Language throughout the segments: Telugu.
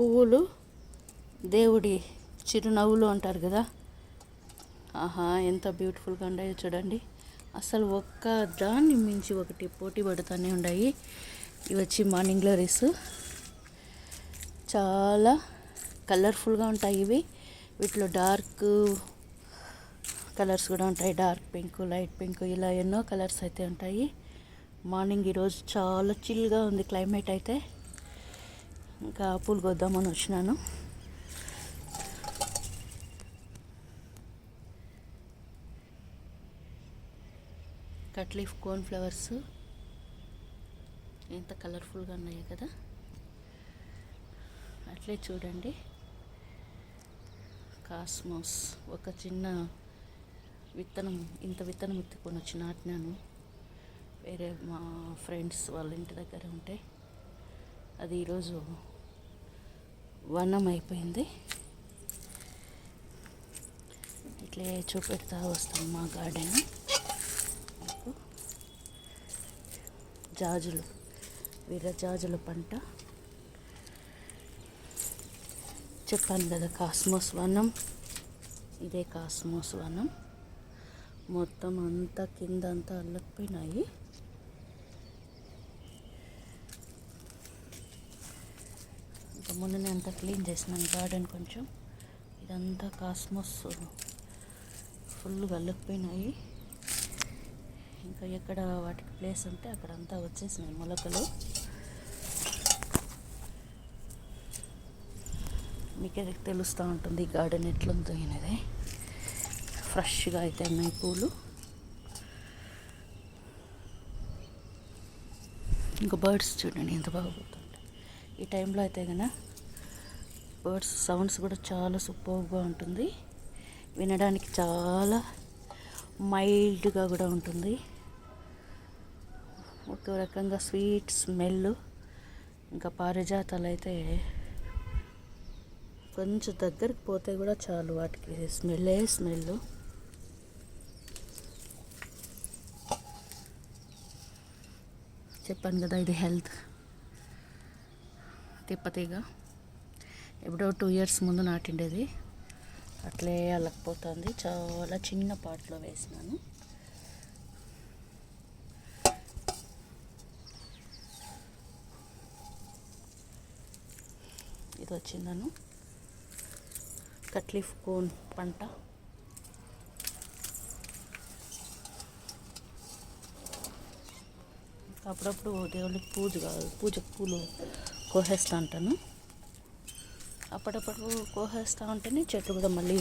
పువ్వులు దేవుడి చిరునవ్వులు అంటారు కదా. ఆహా, ఎంత బ్యూటిఫుల్గా ఉన్నాయో చూడండి. అసలు ఒక్క దాన్ని మించి ఒకటి పోటీ పడుతూనే ఉన్నాయి. ఇవి వచ్చి మార్నింగ్ గ్లోరీస్, చాలా కలర్ఫుల్గా ఉంటాయి ఇవి. వీటిలో డార్క్ కలర్స్ కూడా ఉంటాయి, డార్క్ పింక్, లైట్ పింక్, ఇలా ఎన్నో కలర్స్ అయితే ఉంటాయి. మార్నింగ్ ఈరోజు చాలా చిల్గా ఉంది క్లైమేట్ అయితే. ఇంకా పూలు కొద్దామని వచ్చినాను. కట్ లీఫ్ కోన్ ఫ్లవర్స్ ఎంత కలర్ఫుల్గా ఉన్నాయో కదా. అట్లే చూడండి, కాస్మోస్ ఒక చిన్న విత్తనం, ఇంత విత్తనం ఎత్తుకొని వచ్చి నాటినాను. వేరే మా ఫ్రెండ్స్ వాళ్ళ ఇంటి దగ్గర ఉంటే అది ఈరోజు వనం అయిపోయింది. ఇట్లే చూపెడతా వస్తాం మా గార్డెన్. జాజులు, విరజాజుల పంట. చెప్పాను కదా కాస్మోస్ వనం, ఇదే కాస్మోస్ వనం. మొత్తం అంతా కింద అంతా అల్లకపోయినాయి. ఇంకా మొన్ననే అంతా క్లీన్ చేసినాను గార్డెన్ కొంచెం. ఇదంతా కాస్మోస్ ఫుల్గా అల్లకపోయినాయి. ఇంకా ఎక్కడ వాటికి ప్లేస్ ఉంటే అక్కడంతా వచ్చేసినాయి మొలకలు. మీకే తెలుస్తూ ఉంటుంది గార్డెన్ ఎట్లుందో అనేది. ఫ్రెష్గా అయితే ఉన్నాయి పూలు. ఇంకా బర్డ్స్ చూడండి ఎంత బాగా పోతుంటాయి ఈ టైంలో అయితే కన్నా. బర్డ్స్ సౌండ్స్ కూడా చాలా సూపర్గా ఉంటుంది, వినడానికి చాలా మైల్డ్గా కూడా ఉంటుంది. ఒక రకంగా స్వీట్ స్మెల్. ఇంకా పారిజాతాలు అయితే కొంచెం దగ్గరికి పోతే కూడా చాలు, వాటికి స్మెల్. చెప్పాను కదా ఇది హెల్త్ తిప్పతీగ. ఎప్పుడో 2 years ముందు నాటిండేది, అట్లే అల్లకపోతుంది. చాలా చిన్న పాట్లో వేసినాను. ఇది వచ్చిందను కట్ లీఫ్ కోన్ పంట. అప్పుడప్పుడు దేవుళ్ళకి పూజకు పూలు కోసేస్తూ ఉంటాను. అప్పుడప్పుడు కోసేస్తూ ఉంటేనే చెట్లు కూడా మళ్ళీ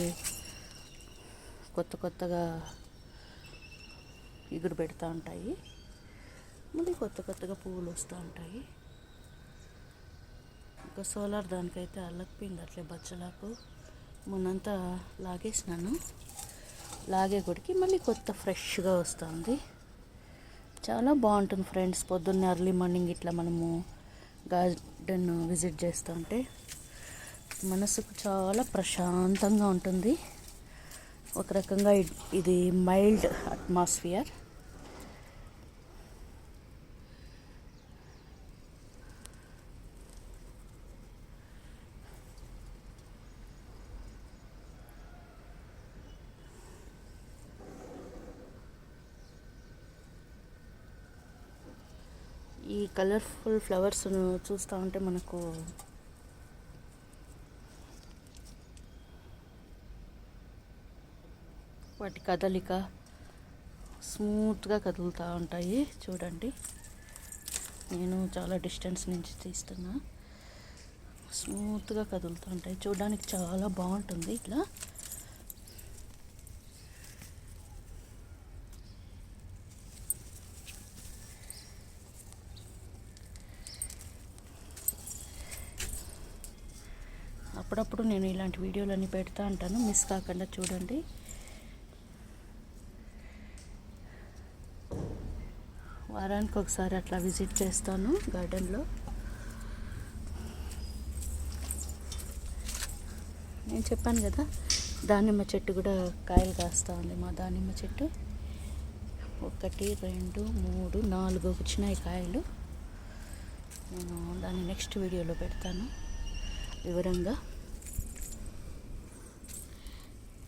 కొత్తగా ఎగురు పెడతా ఉంటాయి. మళ్ళీ కొత్తగా పువ్వులు వస్తూ ఉంటాయి. ఇంకా సోలార్ దానికైతే అల్లకపోయింది అట్లే బచ్చలాకు. మొన్నంతా లాగేసినాను, లాగే కొడికి మళ్ళీ కొత్త ఫ్రెష్గా వస్తుంది. చాలా బాగుంటుంది ఫ్రెండ్స్. పొద్దున్నే ఎర్లీ మార్నింగ్ ఇట్లా మనము గార్డెన్ విజిట్ చేస్తూ ఉంటే మనసుకు చాలా ప్రశాంతంగా ఉంటుంది. ఒక రకంగా ఇది మైల్డ్ అట్మాస్ఫియర్. ఈ కలర్ఫుల్ ఫ్లవర్స్ను చూస్తూ ఉంటే మనకు వాటి కదలిక స్మూత్గా కదులుతూ ఉంటాయి. చూడండి, నేను చాలా డిస్టెన్స్ నుంచి తీస్తున్నా. స్మూత్గా కదులుతూ ఉంటాయి, చూడడానికి చాలా బాగుంటుంది ఇట్లా. అప్పుడప్పుడు నేను ఇలాంటి వీడియోలన్నీ పెడతా ఉంటాను, మిస్ కాకుండా చూడండి. వారానికి ఒకసారి అట్లా విజిట్ చేస్తాను గార్డెన్లో. నేను చెప్పాను కదా దానిమ్మ చెట్టు కూడా కాయలు కాస్తూ ఉంది. మా దానిమ్మ చెట్టు 1 2 3 4 వచ్చినాయి కాయలు. నేను దాన్ని నెక్స్ట్ వీడియోలో పెడతాను. వివరంగా.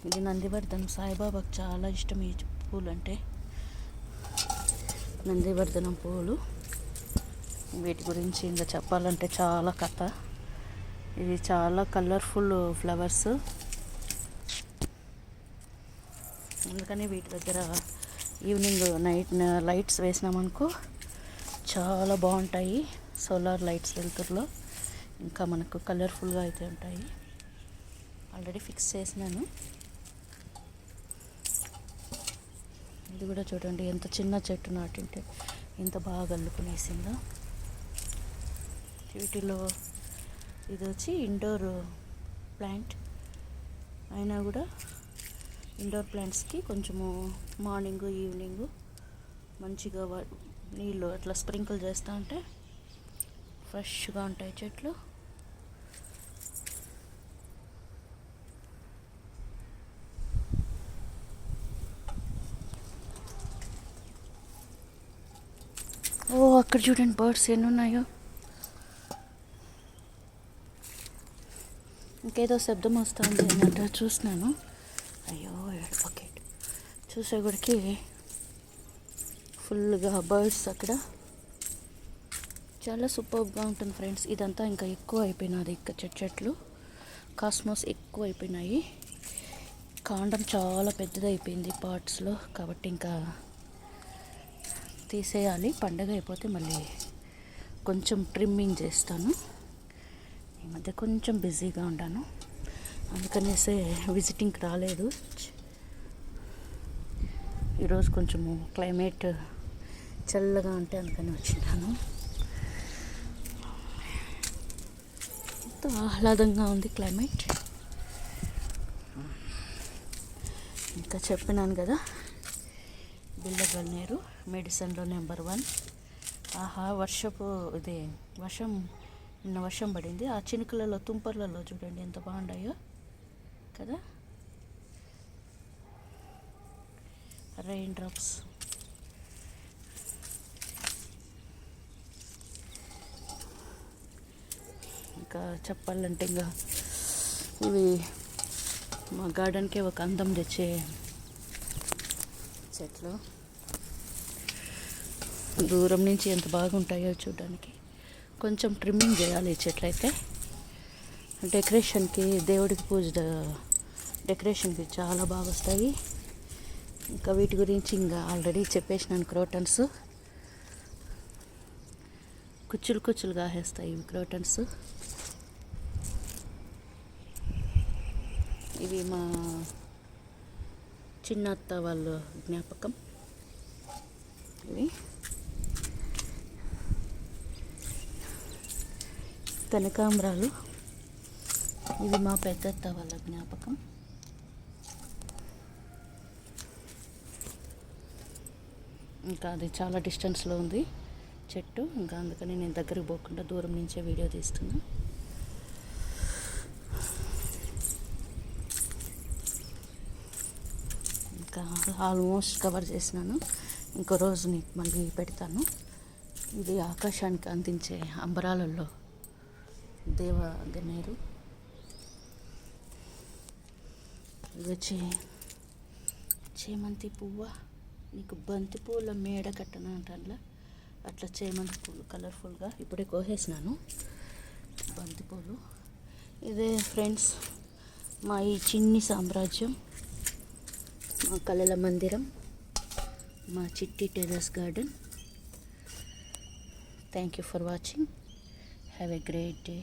ఇది నందివర్ధనం, సాయిబాబాకు చాలా ఇష్టం ఈ పూలు అంటే. నందివర్ధనం పూలు, వీటి గురించి ఇంకా చెప్పాలంటే చాలా కథ. ఇవి చాలా కలర్ఫుల్ ఫ్లవర్స్, అందుకని వీటి దగ్గర ఈవినింగ్ నైట్ లైట్స్ వేసినామనుకో చాలా బాగుంటాయి. సోలార్ లైట్స్ వెలుతురులో ఇంకా మనకు కలర్ఫుల్గా అయితే ఉంటాయి. ఆల్రెడీ ఫిక్స్ చేసినాను. ఇది కూడా చూడండి ఎంత చిన్న చెట్టు నాటింటే ఎంత బాగా అల్లుకునేసిందో. వీటిలో ఇది వచ్చి ఇండోర్ ప్లాంట్ అయినా కూడా ఇండోర్ ప్లాంట్స్కి కొంచెము మార్నింగ్ ఈవినింగ్ మంచిగా నీళ్ళు అట్లా స్ప్రింకిల్ చేస్తూ ఉంటే ఫ్రెష్గా ఉంటాయి చెట్లు. ఓ అక్కడ చూడండి బర్డ్స్ ఎన్ని ఉన్నాయో. ఇంకేదో శబ్దం వస్తుంది అన్నట్టు చూసినాను. అయ్యో బకెట్ చూసేగుడికి ఫుల్గా బర్డ్స్ అక్కడ. చాలా సూపర్గా ఉంటుంది ఫ్రెండ్స్. ఇదంతా ఇంకా ఎక్కువ అయిపోయినది, ఇంకా చెట్లు కాస్మోస్ ఎక్కువ అయిపోయినాయి. కాండం చాలా పెద్దదైపోయింది పార్ట్స్లో, కాబట్టి ఇంకా తీసేయాలి. పండగ అయిపోతే మళ్ళీ కొంచెం ట్రిమ్మింగ్ చేస్తాను. ఈ మధ్య కొంచెం బిజీగా ఉన్నాను, అందుకనేసే విజిటింగ్కి రాలేదు. ఈరోజు కొంచెము క్లైమేట్ చల్లగా ఉంటే అందుకని వచ్చినాను. ఎంతో ఆహ్లాదంగా ఉంది క్లైమేట్. ఇంకా చెప్పినాను కదా, బిళ్ళగన్నేరు మెడిసిన్లో నెంబర్ 1. ఆహా, నిన్న వర్షం పడింది. ఆ చినుకులలో తుంపర్లలో చూడండి ఎంత బాగుండాయో కదా, రెయిన్ డ్రాప్స్. ఇంకా చెప్పాలంటే ఇంకా ఇవి మా గార్డెన్కే ఒక అందం తెచ్చే చెట్లు. దూరం నుంచి ఎంత బాగుంటాయో చూడడానికి. కొంచెం ట్రిమ్మింగ్ చేయాలి ఈ చెట్లు అయితే. డెకరేషన్కి, దేవుడికి పూజ డెకరేషన్కి చాలా బాగా వస్తాయి. ఇంకా వీటి గురించి ఇంకా ఆల్రెడీ చెప్పేసినాను. క్రోటన్స్ కుచ్చులు కుచ్చులుగా వేస్తాయి ఇవి క్రోటన్స్. ఇవి మా చిన్నత్త వాళ్ళ జ్ఞాపకం. ఇవి కనకాంబరాలు, ఇవి మా పెద్దత్త వాళ్ళ జ్ఞాపకం. ఇంకా అది చాలా డిస్టెన్స్లో ఉంది చెట్టు, ఇంకా అందుకని నేను దగ్గరికి పోకుండా దూరం నుంచే వీడియో తీస్తున్నా. ఇంకా ఆల్మోస్ట్ కవర్ చేసినాను. ఇంకో రోజు నీకు మళ్ళీ పెడతాను. ఇది ఆకాశానికి అందించే అంబరాలలో దేవగన్నేరు. ఇది వచ్చి చేమంతి పువ్వు. నీకు బంతి పూల మేడ కట్టన అంటారా, అట్లా చేమంతి పూలు కలర్ఫుల్గా ఇప్పుడే కోసేసినాను బంతి పూలు. ఇదే ఫ్రెండ్స్ మా ఈ చిన్ని సామ్రాజ్యం, మా కళల మందిరం, మా చిట్టి terrace garden. Thank you for watching. Have a great day.